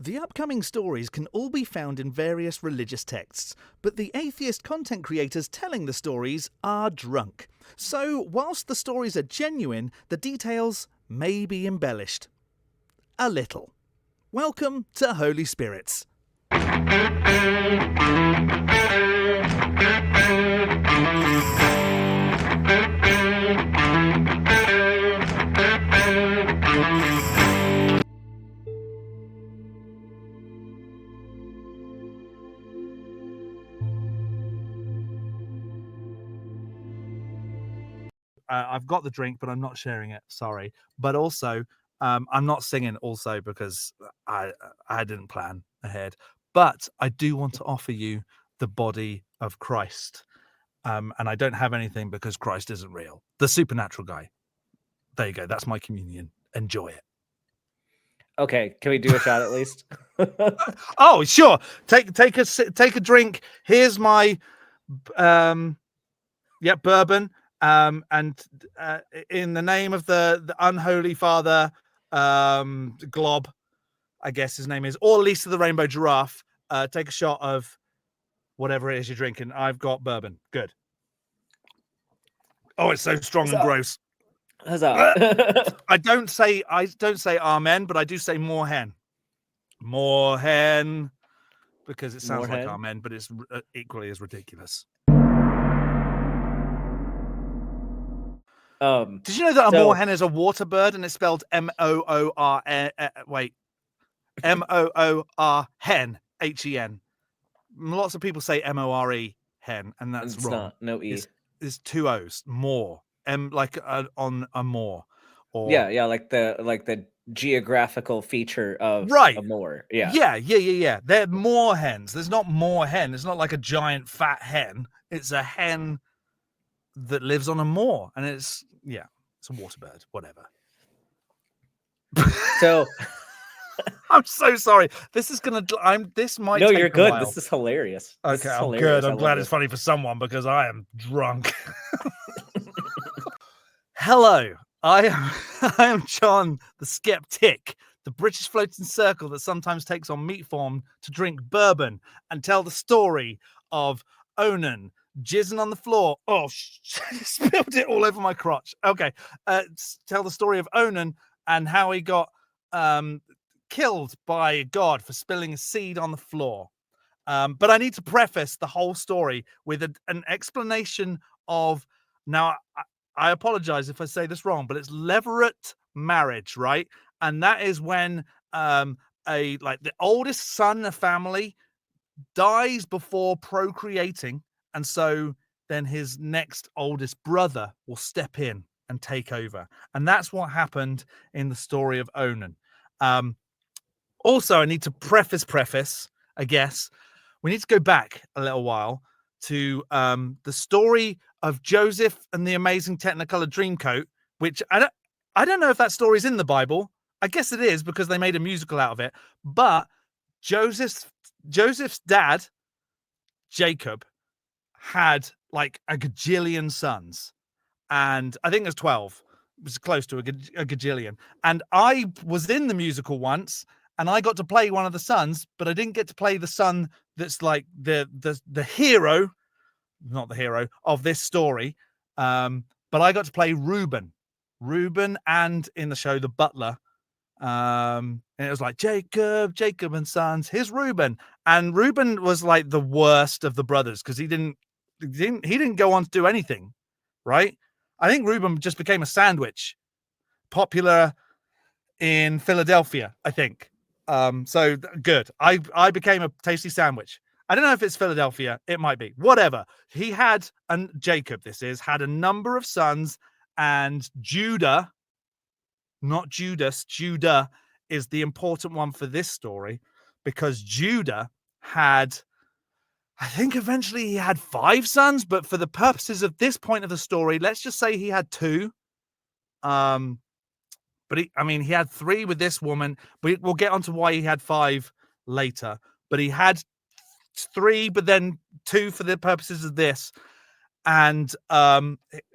The upcoming stories can all be found in various religious texts, but the atheist content creators telling the stories are drunk. So, whilst the stories are genuine, the details may be embellished. A little. Welcome to Holy Spirits. I've got the drink, but I'm not sharing it. Sorry. But also, I'm not singing also because I didn't plan ahead. But I do want to offer you the body of Christ. And I don't have anything because Christ isn't real. The supernatural guy. There you go. That's my communion. Enjoy it. Okay, can we do a shot at least? Oh, sure. Take a drink. Here's my bourbon. And in the name of the unholy father, Glob, I guess his name is, or Lisa the Rainbow Giraffe, take a shot of whatever it is you're drinking. I've got bourbon. Good. Oh, it's so strong and gross. Huzzah. I don't say amen, but I do say more hen. More hen, because it sounds like amen, but it's equally as ridiculous. Did you know that a moorhen is a water bird and it's spelled M-O-O-R? Wait, M-O-O-R hen, H-E-N. Lots of people say M-O-R-E hen, and that's it's wrong. Not, no E. It's two O's. More, like on a moor. Or yeah, like the geographical feature of a moor. Yeah. They're moor hens. There's not more hen. It's not like a giant fat hen. It's a hen that lives on a moor, and it's a water bird, whatever. So I'm so sorry. This is gonna. This might. No, take you're a good. while. This is hilarious. Okay, I'm good. I'm glad it's funny for someone because I am drunk. Hello, I am John the Skeptic, the British floating circle that sometimes takes on meat form to drink bourbon and tell the story of Onan jizzing on the floor. Oh, spilled it all over my crotch. Okay, tell the story of Onan and how he got killed by God for spilling a seed on the floor. But I need to preface the whole story with an explanation of, now I apologize if I say this wrong, but it's levirate marriage, right? And that is when the oldest son in a family dies before procreating, and so then his next oldest brother will step in and take over. And that's what happened in the story of Onan. Also, I need to preface, I guess, we need to go back a little while to the story of Joseph and the Amazing Technicolor Dreamcoat, which I don't know if that story is in the Bible. I guess it is because they made a musical out of it. But Joseph's dad, Jacob, had like a gajillion sons, and I think there's 12. It was close to a gajillion. And I was in the musical once, and I got to play one of the sons, but I didn't get to play the son that's like the hero, not the hero of this story. But I got to play Reuben, and in the show the butler. And it was like Jacob and Sons. Here's Reuben, and Reuben was like the worst of the brothers because he didn't go on to do anything, right? I think Reuben just became a sandwich, popular in Philadelphia, I think. So good. I became a tasty sandwich. I don't know if it's Philadelphia. It might be. Whatever. He had, and Jacob, had a number of sons, and Judah, not Judas, Judah is the important one for this story because Judah had, I think eventually he had 5 sons, but for the purposes of this point of the story, let's just say he had 2. But he had 3 with this woman. We'll get onto why he had 5 later. But he had 3, but then 2 for the purposes of this. And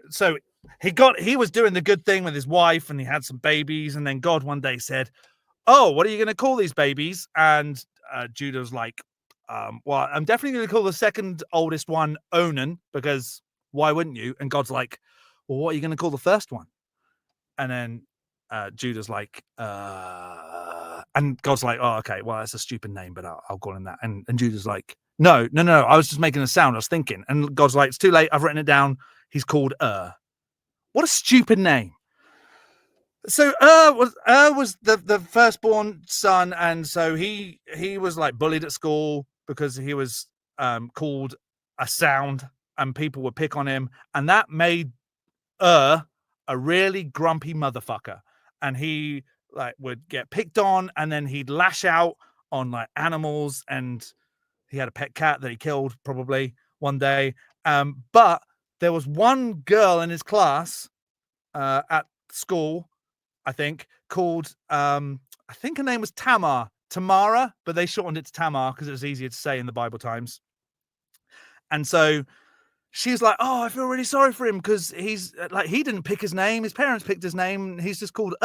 so he was doing the good thing with his wife, and he had some babies. And then God one day said, oh, what are you going to call these babies? And Judah's like, well, I'm definitely going to call the second oldest one Onan, because why wouldn't you? And God's like, well, what are you going to call the first one? And then Judah's like, and God's like, oh, okay, well, that's a stupid name, but I'll call him that. And Judah's like, no, I was just making a sound. I was thinking. And God's like, it's too late. I've written it down. He's called What a stupid name. So was the firstborn son, and so he was like bullied at school because he was called a sound, and people would pick on him, and that made a really grumpy motherfucker, and he like would get picked on, and then he'd lash out on like animals, and he had a pet cat that he killed probably one day. But there was one girl in his class at school, I think, called I think her name was Tamara, but they shortened it to Tamar because it was easier to say in the Bible times. And so she's like, oh, I feel really sorry for him because he's like, he didn't pick his name, his parents picked his name, he's just called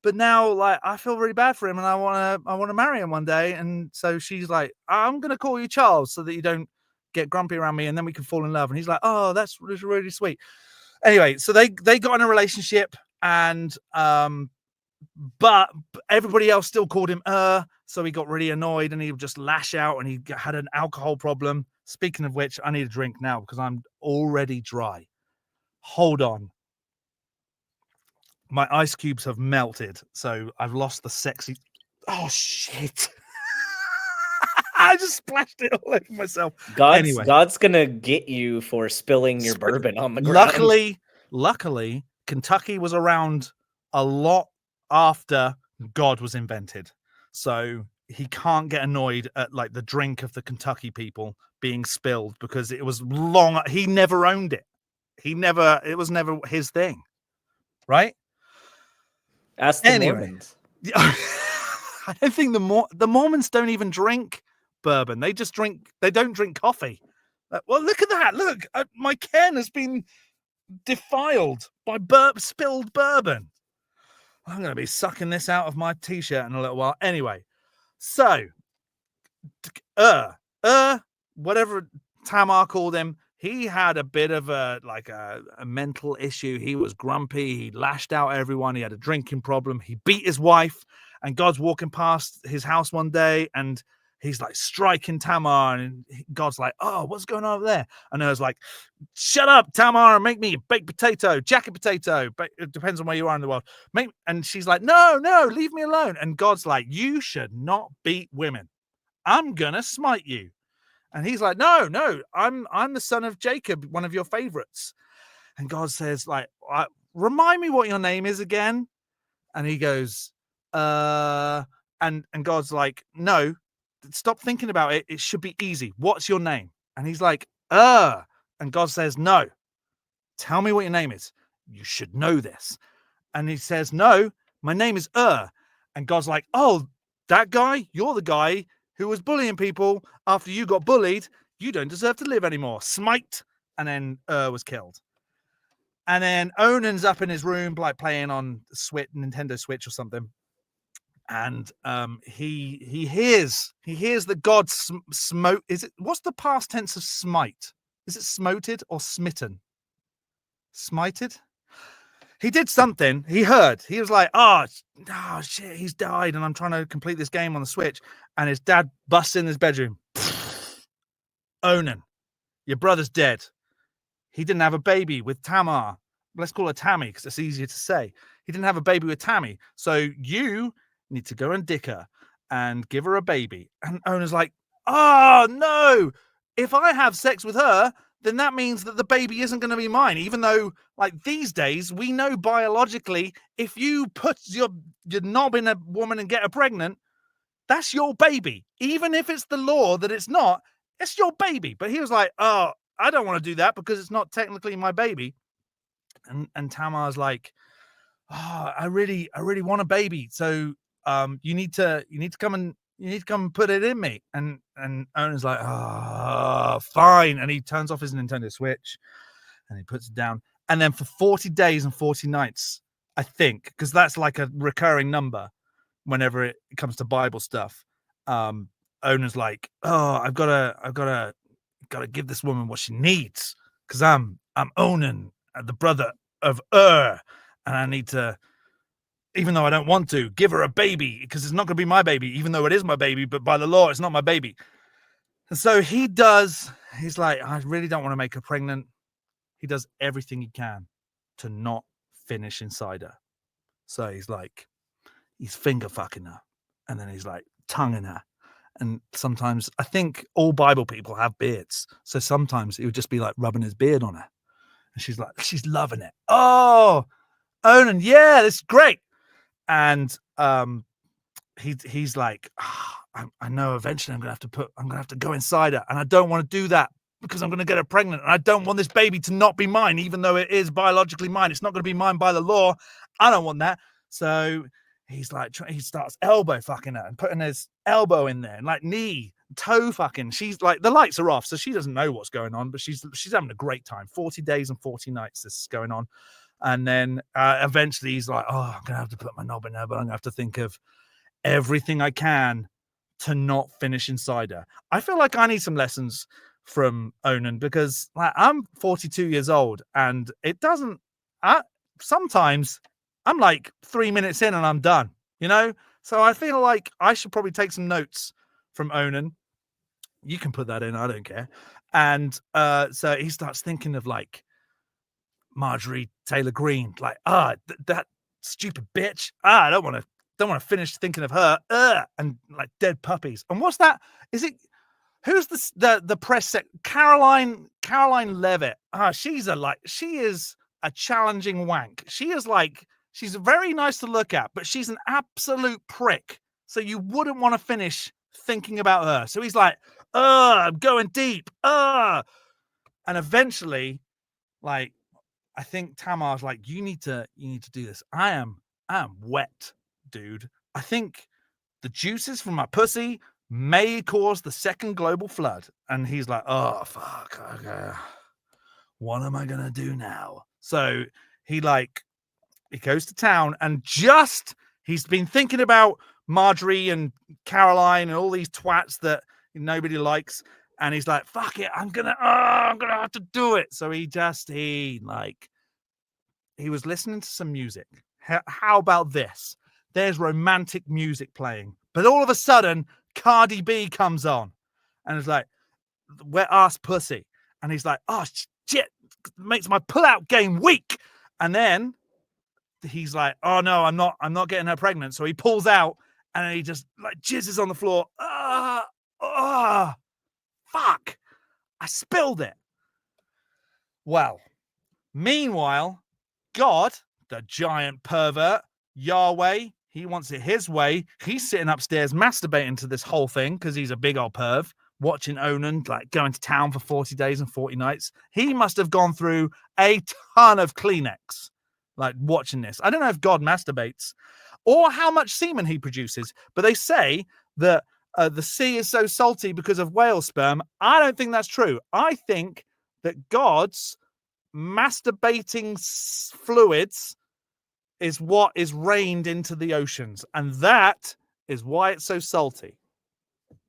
but now like I feel really bad for him, and I want to marry him one day. And so she's like, I'm gonna call you Charles so that you don't get grumpy around me, and then we can fall in love. And he's like, oh, that's really sweet. Anyway, so they got in a relationship, and but everybody else still called him so he got really annoyed, and he would just lash out, and he had an alcohol problem. Speaking of which, I need a drink now because I'm already dry. Hold on. My ice cubes have melted, so I've lost the sexy. Oh shit. I just splashed it all over myself. God's gonna get you for spilling your bourbon on the ground. Luckily, Kentucky was around a lot after God was invented, so he can't get annoyed at like the drink of the Kentucky people being spilled because it was long. He never owned it. It was never his thing, right? Ask the Mormons. I don't think the Mormons don't even drink bourbon. They don't drink coffee. Well, look at that. Look, my can has been defiled by spilled bourbon. I'm going to be sucking this out of my t-shirt in a little while. Anyway, so whatever Tamar called him, he had a bit of a mental issue. He was grumpy. He lashed out at everyone. He had a drinking problem. He beat his wife, and God's walking past his house one day, and he's like striking Tamar, and God's like, oh, what's going on over there? And I was like, shut up, Tamar, and make me a baked potato, jacket potato. It depends on where you are in the world. And she's like, no, leave me alone. And God's like, you should not beat women. I'm gonna smite you. And he's like, no, I'm the son of Jacob, one of your favorites. And God says, like, remind me what your name is again. And he goes, and God's like, no, stop thinking about it. It should be easy. What's your name? And he's like, And God says, no, tell me what your name is. You should know this. And he says, no, my name is And God's like, oh, that guy? You're the guy who was bullying people after you got bullied. You don't deserve to live anymore. Smite. And then was killed. And then Onan's up in his room, like playing on Nintendo Switch or something. And he hears that God smote. What's the past tense of smite? Is it smoted or smitten? Smited? He did something. He heard. He was like, oh shit, he's died, and I'm trying to complete this game on the Switch. And his dad busts in his bedroom. Onan, your brother's dead. He didn't have a baby with Tamar. Let's call her Tammy because it's easier to say. He didn't have a baby with Tammy. So you need to go and dick her and give her a baby. And Onan's like, oh, no. If I have sex with her, then that means that the baby isn't going to be mine. Even though, like, these days, we know biologically, if you put your knob in a woman and get her pregnant, that's your baby. Even if it's the law that it's not, it's your baby. But he was like, oh, I don't want to do that because it's not technically my baby. And Tamar's like, oh, I really want a baby. So you need to come and put it in me. And Onan's like, oh, fine. And he turns off his Nintendo Switch and he puts it down. And then for 40 days and 40 nights, I think, because that's like a recurring number, whenever it comes to Bible stuff. Onan's like, oh, I've gotta give this woman what she needs, because I'm Onan, the brother of and I need to, even though I don't want to, give her a baby, because it's not going to be my baby, even though it is my baby, but by the law, it's not my baby. And so he's like, I really don't want to make her pregnant. He does everything he can to not finish inside her. So he's finger fucking her, and then he's like tonguing her. And sometimes, I think all Bible people have beards, so sometimes he would just be like rubbing his beard on her, and she's loving it. Oh, Onan, yeah, this is great. And he's like, I know eventually I'm gonna have to go inside her, and I don't want to do that because I'm gonna get her pregnant, and I don't want this baby to not be mine, even though it is biologically mine. It's not gonna be mine by the law. I don't want that. So he's like, he starts elbow fucking her and putting his elbow in there, and like knee, toe fucking. She's like, the lights are off, so she doesn't know what's going on, but she's having a great time. 40 days and 40 nights this is going on. And then eventually he's like, oh, I'm gonna have to put my knob in there, but I'm gonna have to think of everything I can to not finish inside her. I feel like I need some lessons from Onan, because like, I'm 42 years old, and it doesn't. Sometimes I'm like 3 minutes in and I'm done, you know? So I feel like I should probably take some notes from Onan. You can put that in, I don't care. And so he starts thinking of like Marjorie Taylor Greene, like, that stupid bitch. I don't want to finish thinking of her. And like dead puppies. And what's that? Is it? Who's the press sec? Caroline Levitt. She is a challenging wank. She's very nice to look at, but she's an absolute prick. So you wouldn't want to finish thinking about her. So he's like, I'm going deep. And eventually, like, I think Tamar's like, you need to do this. I am wet, dude. I think the juices from my pussy may cause the second global flood. And he's like, oh, fuck. Okay. What am I going to do now? So he goes to town, and he's been thinking about Marjorie and Caroline and all these twats that nobody likes. And he's like, fuck it. I'm going to have to do it. So he was listening to some music. How about this? There's romantic music playing, but all of a sudden Cardi B comes on and it's like, wet ass pussy. And he's like, oh shit, makes my pull-out game weak. And then he's like, oh no, I'm not getting her pregnant. So he pulls out and he just like jizzes on the floor. Fuck, I spilled it. Well, meanwhile, God, the giant pervert, Yahweh, he wants it his way. He's sitting upstairs masturbating to this whole thing because he's a big old perv, watching Onan like going to town for 40 days and 40 nights. He must have gone through a ton of Kleenex, like watching this. I don't know if God masturbates or how much semen he produces, but they say that the sea is so salty because of whale sperm. I don't think that's true. I think that God's masturbating fluids is what is rained into the oceans, and that is why it's so salty.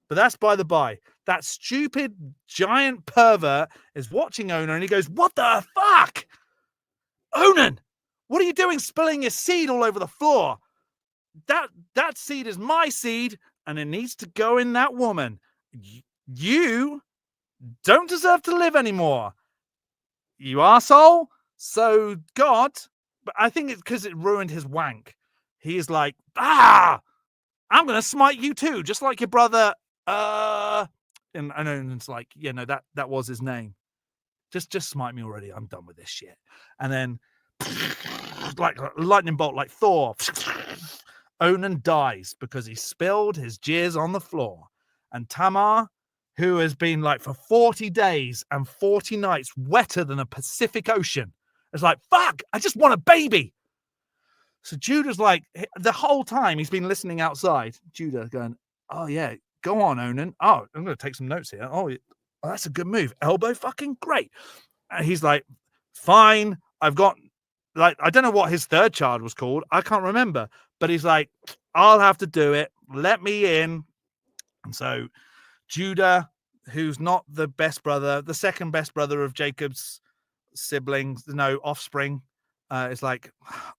But that's by the by. That stupid giant pervert is watching Onan, and he goes, what the fuck? Onan, what are you doing spilling your seed all over the floor? That seed is my seed, and it needs to go in that woman. You don't deserve to live anymore, you arsehole. So God, but I think it's because it ruined his wank. He is like, I'm going to smite you too, just like your brother. And Onan's like, yeah, no, that was his name. Just smite me already. I'm done with this shit. And then, like a lightning bolt, like Thor, Onan dies because he spilled his jizz on the floor. And Tamar, who has been like for 40 days and 40 nights wetter than a Pacific Ocean, is like, fuck, I just want a baby. So Judah's like, the whole time he's been listening outside, Judah going, oh yeah, go on, Onan. Oh, I'm going to take some notes here. Oh, that's a good move. Elbow fucking great. And he's like, fine, I've got, like, I don't know what his third child was called. I can't remember. But he's like, I'll have to do it. Let me in. And so Judah, who's not the best brother, the second best brother of Jacob's siblings, offspring, is like,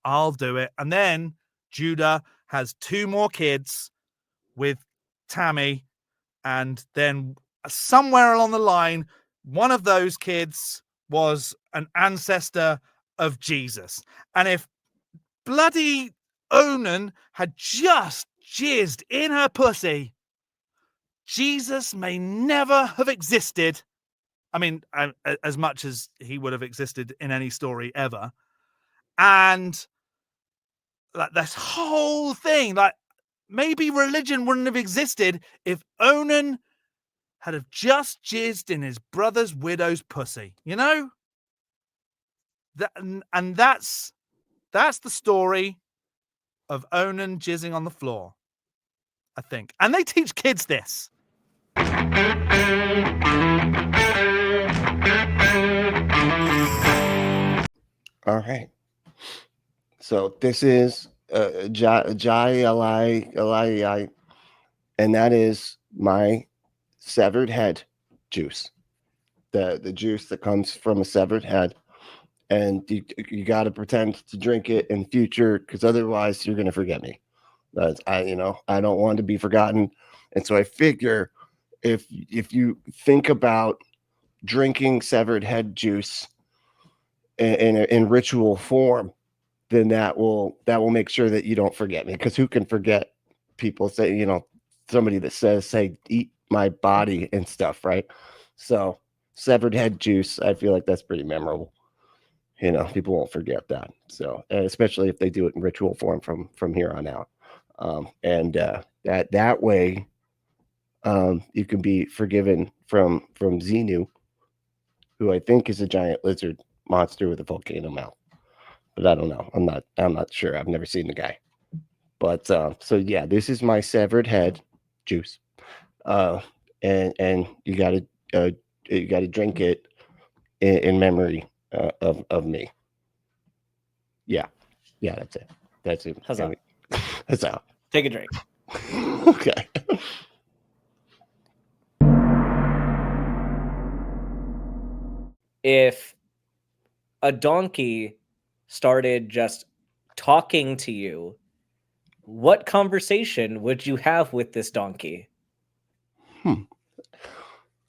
I'll do it. And then Judah has 2 more kids with Tammy, and then somewhere along the line, one of those kids was an ancestor of Jesus. And if bloody Onan had just jizzed in her pussy, Jesus may never have existed. I mean, as much as he would have existed in any story ever. And like this whole thing, like maybe religion wouldn't have existed if Onan had have just jizzed in his brother's widow's pussy, you know? And that's the story of Onan jizzing on the floor, I think. And they teach kids this. All right. So this is Jai Eli, and that is my severed head juice. The juice that comes from a severed head. And you got to pretend to drink it in future, because otherwise you're going to forget me. I don't want to be forgotten. And so I figure if you think about drinking severed head juice in ritual form, then that will make sure that you don't forget me. Because who can forget people say, somebody that says, "Hey, eat my body" and stuff, right? So severed head juice, I feel like that's pretty memorable. People won't forget that. So, especially if they do it in ritual form from here on out. That way, you can be forgiven from Xenu, who I think is a giant lizard monster with a volcano mouth. But I don't know. I'm not sure. I've never seen the guy. But so yeah, this is my severed head juice. And you gotta drink it in memory of me. Yeah, that's it. That's it. Huzzah. Huzzah. Take a drink. Okay. If a donkey started just talking to you, what conversation would you have with this donkey?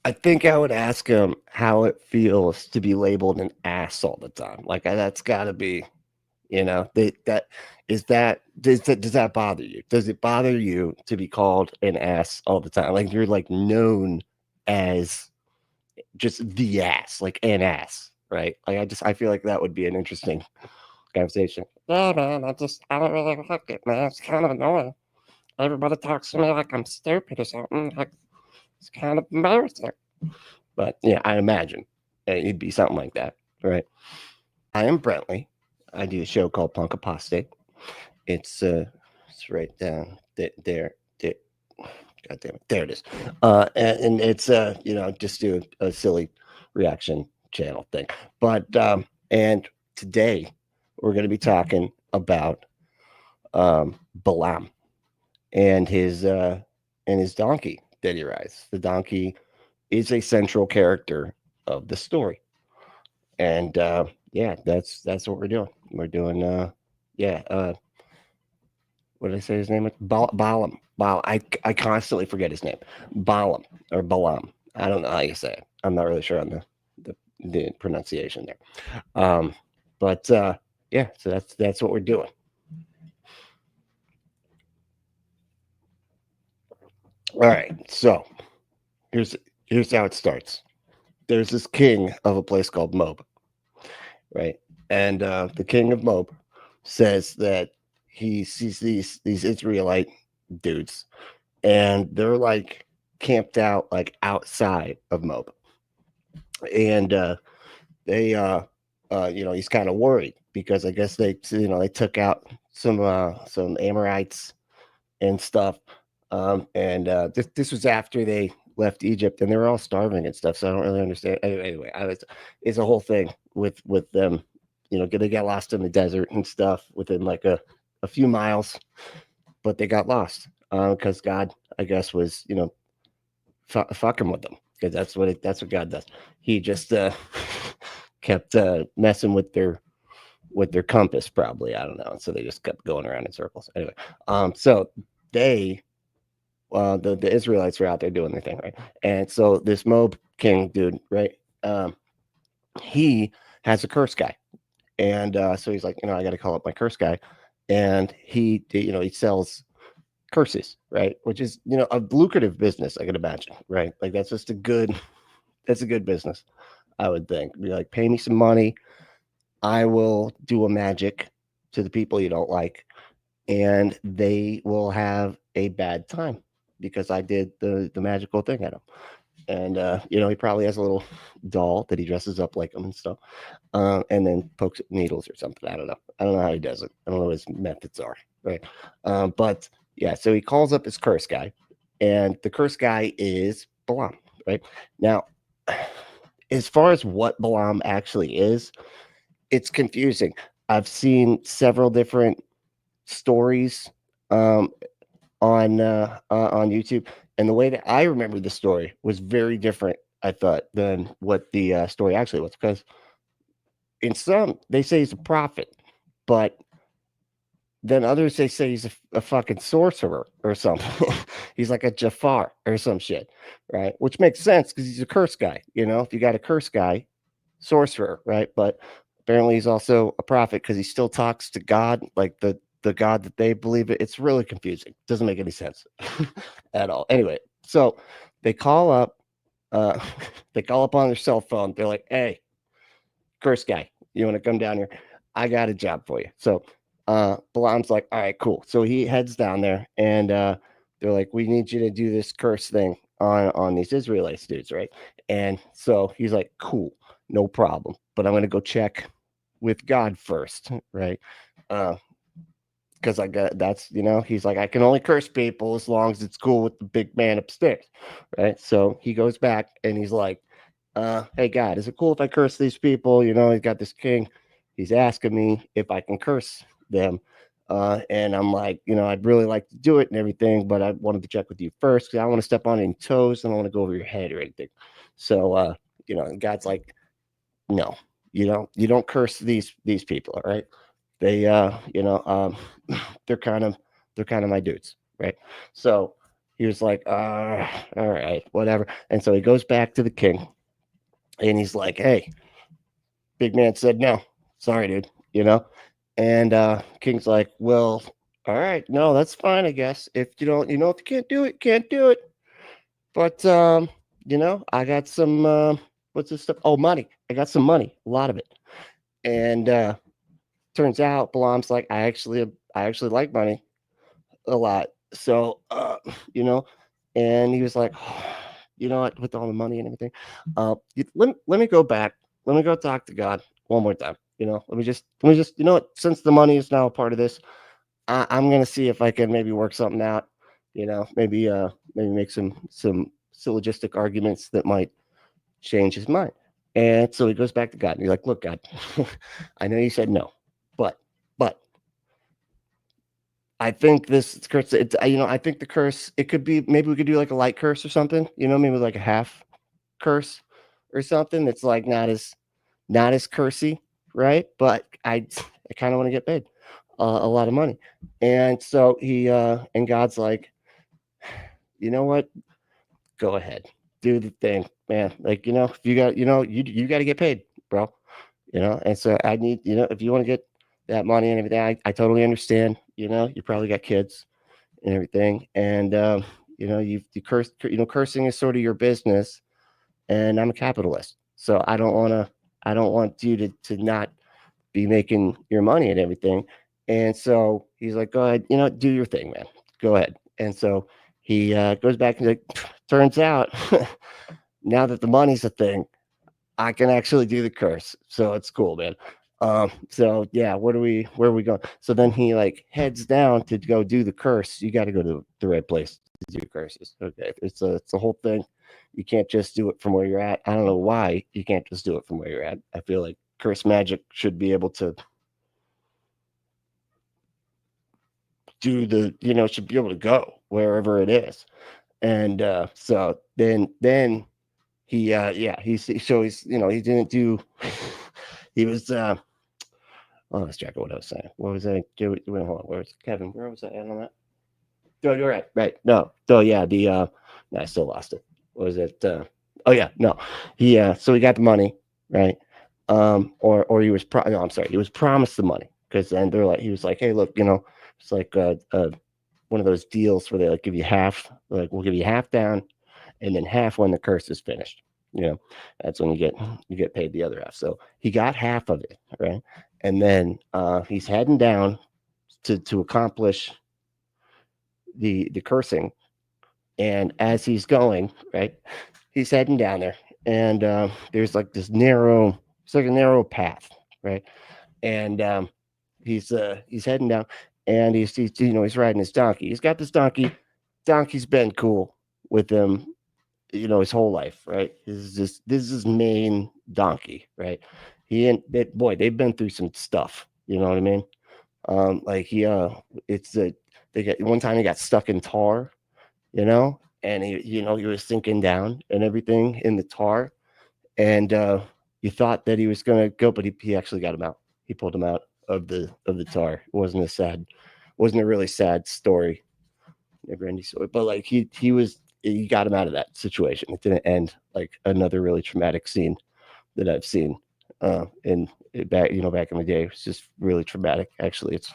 I think I would ask him how it feels to be labeled an ass all the time. Like, that's got to be, does that bother you? Does it bother you to be called an ass all the time? Like, you're like known as just the ass, like an ass, right? Like, I feel like that would be an interesting conversation. Yeah, man, I don't really like it, man. It's kind of annoying. Everybody talks to me like I'm stupid or something. Like, it's kind of embarrassing. But yeah, I imagine it'd be something like that, right? I am Brentley. I do a show called Punk Apostate. It's right down there. God damn it, there it is. And it's just do a silly reaction channel thing. But and today we're going to be talking about Balam and his donkey that he rides. The donkey is a central character of the story. And that's what we're doing. We're doing what did I say his name was? Balam. I constantly forget his name. Balam or Balam. I don't know how you say it. I'm not really sure on the pronunciation there. But so that's what we're doing. All right, so here's how it starts. There's this king of a place called Moab, right? And the king of Moab says that he sees these Israelite dudes, and they're like camped out like outside of Moab, and they he's kind of worried because I guess they took out some Amorites and stuff. This was after they left Egypt, and they were all starving and stuff. So I don't really understand. Anyway, it's a whole thing with them. They got lost in the desert and stuff within like a few miles but they got lost because God, I guess, was fucking with them, because that's what God does. He just kept messing with their compass, probably. I don't know. So they just kept going around in circles. Anyway, so they the Israelites were out there doing their thing, right? And so this Moab king dude, right? He has a curse guy, and so he's like, I got to call up my curse guy, and he sells curses, right? Which is a lucrative business, I could imagine, right? Like that's a good business, I would think. Be like, pay me some money, I will do a magic to the people you don't like, and they will have a bad time because I did the magical thing at them. And he probably has a little doll that he dresses up like him and stuff, and then pokes it with needles or something. I don't know how he does it. I don't know what his methods are, right? But yeah, so he calls up his curse guy, and the curse guy is Balaam, right? Now, as far as what Balaam actually is, it's confusing. I've seen several different stories on YouTube, and the way that I remember the story was very different, I thought, than what the story actually was. Because in some, they say he's a prophet, but then others they say he's a fucking sorcerer or something. He's like a Jafar or some shit, right? Which makes sense because he's a curse guy. If you got a curse guy, sorcerer, right? But apparently he's also a prophet because he still talks to God, like the God that they believe it. It's really confusing. Doesn't make any sense at all. Anyway, so they call up, they call up on their cell phone. They're like, "Hey, curse guy, you want to come down here? I got a job for you." So Balaam's like, "All right, cool." So he heads down there, and they're like, "We need you to do this curse thing on these Israelite dudes, right?" And so he's like, "Cool, no problem, but I'm going to go check with God first, right?" Because I got he's like, "I can only curse people as long as it's cool with the big man upstairs," right? So he goes back and he's like, "Hey God, is it cool if I curse these people? He's got this king, he's asking me if I can curse them." And I'm like, "I'd really like to do it and everything, but I wanted to check with you first because I don't want to step on any toes. I don't want to go over your head or anything." So and God's like, "No, you don't curse these people, all right? They they're kind of my dudes, right?" So he was like, all right, whatever. And so he goes back to the king and he's like, "Hey, big man said no. Sorry, dude." And King's like, "Well, all right, no, that's fine, I guess. If you don't, if you can't do it, can't do it. But I got some what's this stuff? Oh, money. I got some money, a lot of it." And turns out Balaam's like, I actually like money a lot. So you know, and he was like, "You know what, with all the money and everything, let me go back. Let me go talk to God one more time. Let me just, since the money is now a part of this, I'm gonna see if I can maybe work something out. Maybe make some syllogistic arguments that might change his mind." And so he goes back to God and he's like, "Look, God, I know you said no, but I think this curse, I think the curse, it could be, maybe we could do like a light curse or something, maybe like a half curse or something that's like not as cursy, right? But I kind of want to get paid a lot of money." And so and God's like, "You know what? Go ahead, do the thing, man. Like, if you got, you got to get paid, bro. And so I need, if you want to get that money and everything, I totally understand. You probably got kids and everything, and you curse, cursing is sort of your business, and I'm a capitalist, so I don't want you to not be making your money and everything." And so he's like, "Go ahead, do your thing, man. Go ahead." And so he goes back and like, turns out, now that the money's a thing, I can actually do the curse. So it's cool, man. So yeah, where are we going? So then he like heads down to go do the curse. You got to go to the right place to do curses. Okay. It's a whole thing. You can't just do it from where you're at. I don't know why you can't just do it from where you're at. I feel like curse magic should be able to do the, should be able to go wherever it is. And so then he so he's, he didn't do he was oh, let's check what I was saying. What was that? Hold on. Where's Kevin? Where was I at on that? Oh, you're right. Right. No. So yeah, no, I still lost it. What was it? Oh yeah, no. So he got the money, right? Or he was no, I'm sorry, he was promised the money, because then he was like, hey, look, it's like one of those deals where they like give you half, like we'll give you half down, and then half when the curse is finished. That's when you get paid the other half. So he got half of it, right? And then he's heading down to accomplish the cursing. And as he's going, right, he's heading down there, and there's like this narrow, it's like a narrow path, right? And he's heading down, and he's riding his donkey. He's got this donkey. Donkey's been cool with him, his whole life, right? This is his main donkey, right? They've been through some stuff, you know what I mean? They got one time he got stuck in tar, and he was sinking down and everything in the tar, and you thought that he was gonna go, but he actually got him out. He pulled him out of the tar. It wasn't a really sad story, never ending story, but like he got him out of that situation. It didn't end like another really traumatic scene that I've seen back in the day. It was just really traumatic. Actually, it's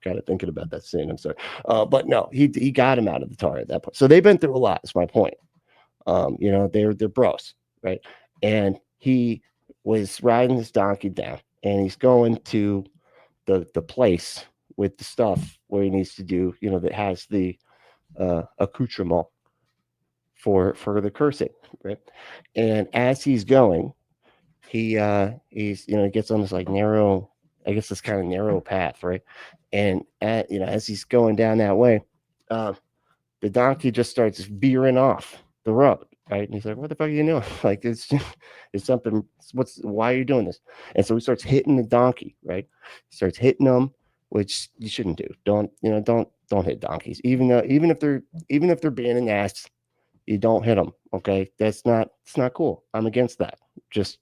kind of thinking about that scene. I'm sorry, but no, he got him out of the tar at that point. So they've been through a lot. Is my point. They're bros, right? And he was riding his donkey down, and he's going to the place with the stuff where he needs to do, that has the accoutrement for the cursing, right? And as he's going, he gets on this like narrow, I guess this kind of narrow path, right? And as he's going down that way, the donkey just starts veering off the road, right? And he's like, "What the fuck are you doing? Like, it's something. Why are you doing this?" And so he starts hitting the donkey, right? He starts hitting them, which you shouldn't do. Don't hit donkeys, even if they're being an ass. You don't hit them, okay? It's not cool. I'm against that. Just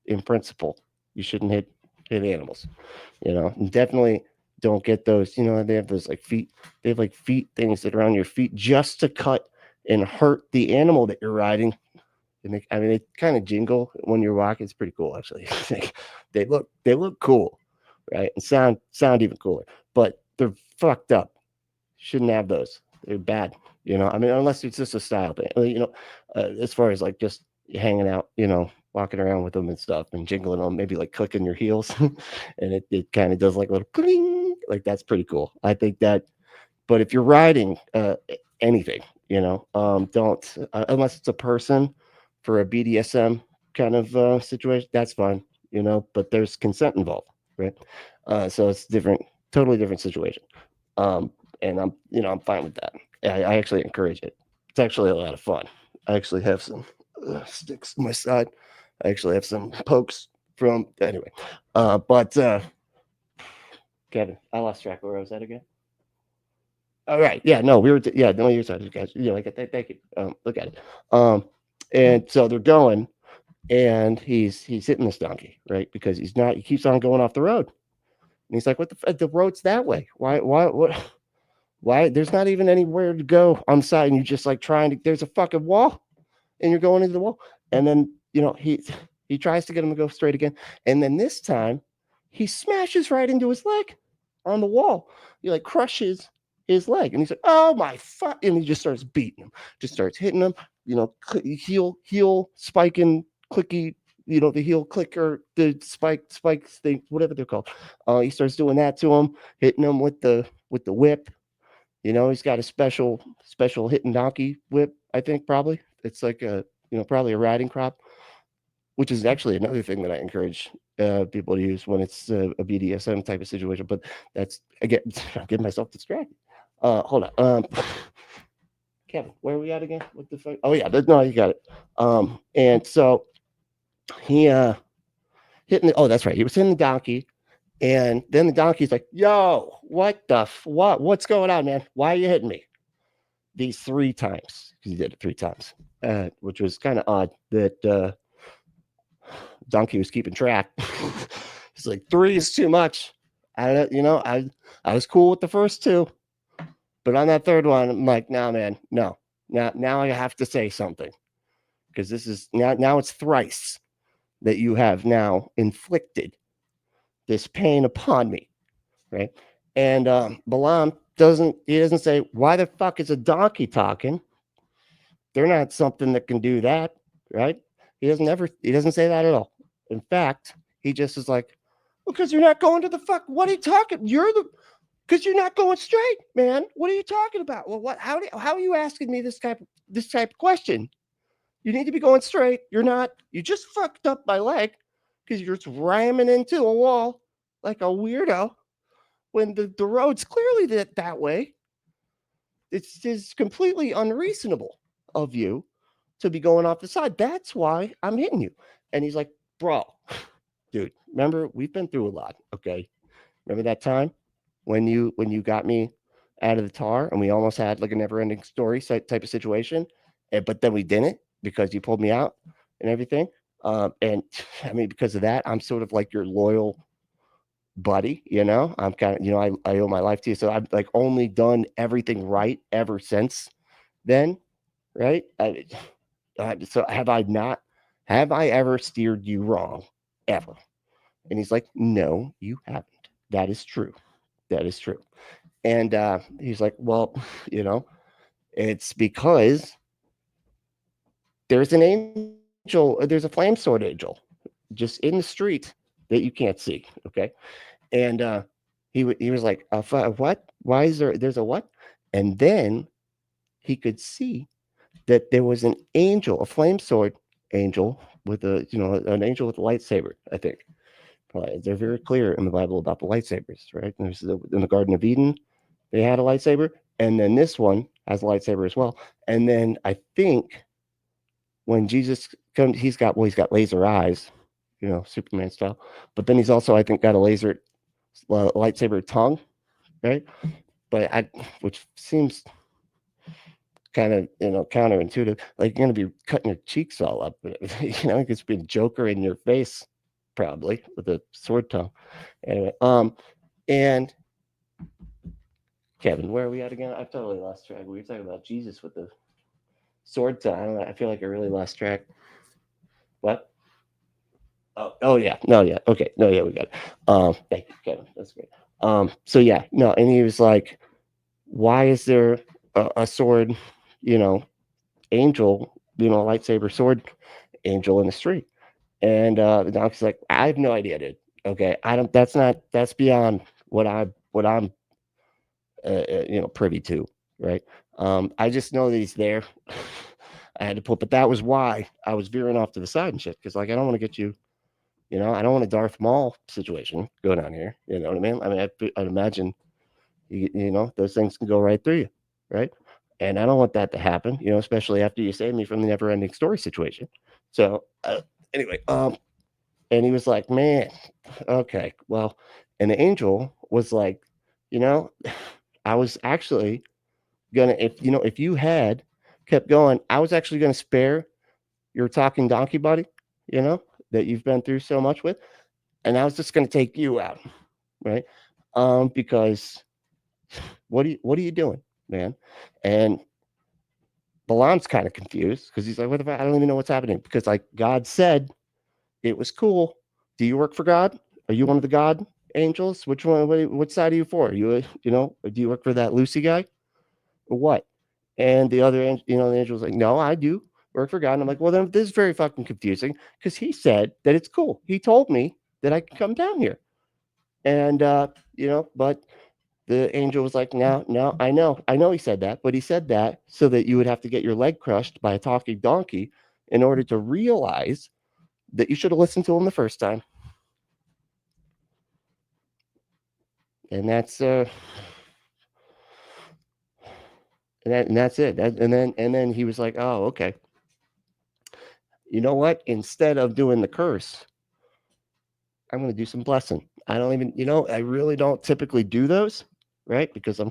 in principle, you shouldn't hit animals. And definitely don't get those. They have those like feet. They have like feet things that are on your feet just to cut and hurt the animal that you're riding. And they kind of jingle when you're walking. It's pretty cool, actually. they look cool, right? And sound even cooler. But they're fucked up. Shouldn't have those. They're bad. Unless it's just a style thing. As far as like just hanging out, walking around with them and stuff and jingling them, maybe like clicking your heels, and it kind of does like a little cling, like that's pretty cool. I think that. But if you're riding anything, don't unless it's a person for a BDSM kind of situation, that's fine, But there's consent involved, right? So it's totally different situation. And I'm fine with that. I actually encourage it. It's actually a lot of fun. I actually have some sticks to my side. I actually have some pokes from anyway. But Kevin, I lost track of where I was at again. All right. Yeah. No, we were. Yeah. No, you're sorry, guys. Like that. Thank you. Look at it. And so they're going, and he's hitting this donkey, right? Because he keeps on going off the road, and he's like, "What the road's that way? Why? There's not even anywhere to go on the side, and you're just like there's a fucking wall, and you're going into the wall." And then he tries to get him to go straight again, and then this time he smashes right into his leg on the wall. He like crushes his leg, and he's like, "Oh my fuck!" And he just starts beating him, just starts hitting him. Heel spiking clicky. The heel clicker, the spikes thing, whatever they're called. He starts doing that to him, hitting him with the whip. He's got a special hitting donkey whip. I think probably it's like probably a riding crop, which is actually another thing that I encourage people to use when it's a BDSM type of situation. But that's again, I'm getting myself distracted. Hold on, Kevin, where are we at again? What the fuck? Oh yeah, no, you got it. And so he hitting. Oh, that's right. He was hitting the donkey, And then the donkey's like, yo, what's going on, man? Why are you hitting me? These 3 times, because he did it 3 times, which was kind of odd that donkey was keeping track. He's like, 3 is too much. I was cool with the first 2, but on that 3rd one, I'm like, nah, man, no. Now I have to say something, because this is now it's thrice that you have now inflicted this pain upon me, right? And Balaam doesn't say, why the fuck is a donkey talking? They're not something that can do that, right? He doesn't say that at all. In fact, he just is like, because you're not going to the fuck. What are you talking? Because you're not going straight, man. What are you talking about? Well, how are you asking me this type of question? You need to be going straight. You're not. You just fucked up my leg because you're just ramming into a wall like a weirdo when the road's clearly that way. It's just completely unreasonable of you to be going off the side. That's why I'm hitting you. And he's like, bro, dude, remember, we've been through a lot. Okay. Remember that time when you got me out of the tar and we almost had like a never ending story type of situation. But then we didn't because you pulled me out and everything. And I mean, because of that, I'm sort of like your loyal buddy, I'm kind of, I owe my life to you. So I've like only done everything right ever since then. Right. So have I ever steered you wrong ever? And he's like, no, you haven't. That is true. That is true. And he's like, well, it's because there's an angel, there's a flame sword angel just in the street that you can't see. Okay. And he was like, what? Why is there's a what? And then he could see that there was an angel, a flame sword angel with an angel with a lightsaber, I think. They're very clear in the Bible about the lightsabers, right? There's in the Garden of Eden, they had a lightsaber, and then this one has a lightsaber as well. And then I think when Jesus comes, he's got laser eyes, Superman style. But then he's also, I think, got a lightsaber tongue, right? Which seems kind of counterintuitive. Like you're gonna be cutting your cheeks all up, you could be a Joker in your face, probably with a sword tongue. Anyway, and Kevin, where are we at again? I've totally lost track. We were talking about Jesus with the sword tongue. I don't know. I feel like I really lost track. What? Oh yeah. No, yeah. Okay. No, yeah, we got it. Thank you, Kevin. That's great. So yeah, no, and he was like, why is there a sword, angel, lightsaber sword angel in the street? And the donkey's like, I have no idea, dude. Okay. That's beyond what I'm privy to, right? I just know that he's there. I had to but that was why I was veering off to the side and shit. Cause like, I don't want to get you, I don't want a Darth Maul situation going on here. You know what I mean? I mean, I'd imagine, those things can go right through you. Right. And I don't want that to happen, especially after you saved me from the never ending story situation. So anyway, and he was like, man, okay, well, and the angel was like, I was actually gonna, if you had kept going, I was actually gonna spare your talking donkey buddy, that you've been through so much with, and I was just gonna take you out, right? Because what are you doing, man? And Balam's kind of confused because he's like, what about? I don't even know what's happening because like God said it was cool. Do you work for God? Are you one of the God angels? Which one? What side are you for? Are you, do you work for that Lucy guy or what? And the other, the angel's like, no, I do work for God. And I'm like, well, then this is very fucking confusing because he said that it's cool. He told me that I can come down here. And, but the angel was like, no, I know he said that, but he said that so that you would have to get your leg crushed by a talking donkey in order to realize that you should have listened to him the first time. And that's and that's it. And then he was like, oh, okay. You know what? Instead of doing the curse, I'm going to do some blessing. I don't even, I really don't typically do those, right? Because I'm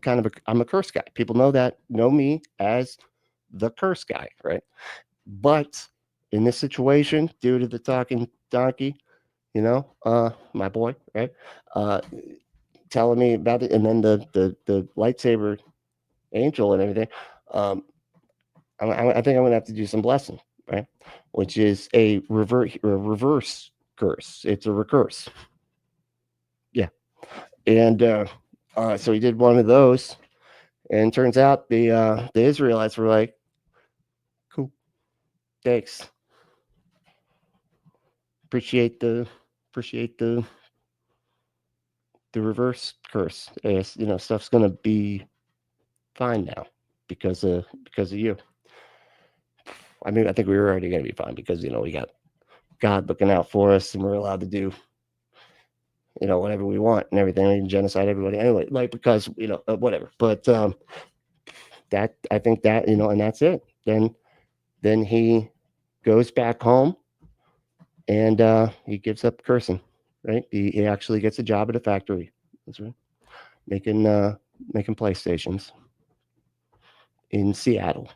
a curse guy. People know me as the curse guy, right? But in this situation, due to the talking donkey, my boy, right? Telling me about it, and then the lightsaber angel and everything. I think I'm gonna have to do some blessing, right? Which is a reverse curse. It's a recurse. Yeah. And so he did one of those, and turns out the Israelites were like, "Cool, thanks, appreciate the reverse curse. Stuff's gonna be fine now because of you." I mean, I think we were already gonna be fine because we got God looking out for us, and we're allowed to do whatever we want and everything. We can genocide everybody anyway, like because whatever. But that I think that and that's it. Then he goes back home and he gives up cursing. Right? He actually gets a job at a factory. That's right, making PlayStations in Seattle.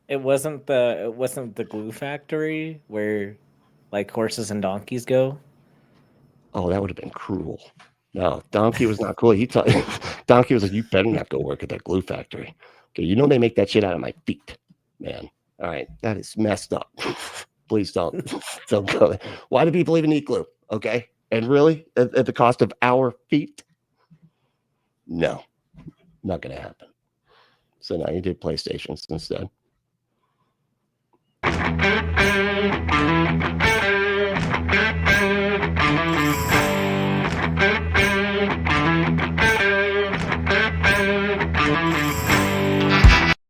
It wasn't the glue factory where like horses and donkeys go. Oh, that would have been cruel. No, Donkey was not cool. Donkey was like, "You better not go work at that glue factory. Okay, they make that shit out of my feet, man. All right, that is messed up. Please don't go there. Why do people even eat glue? Okay, and really at the cost of our feet? No, not gonna happen. So now you did PlayStations instead.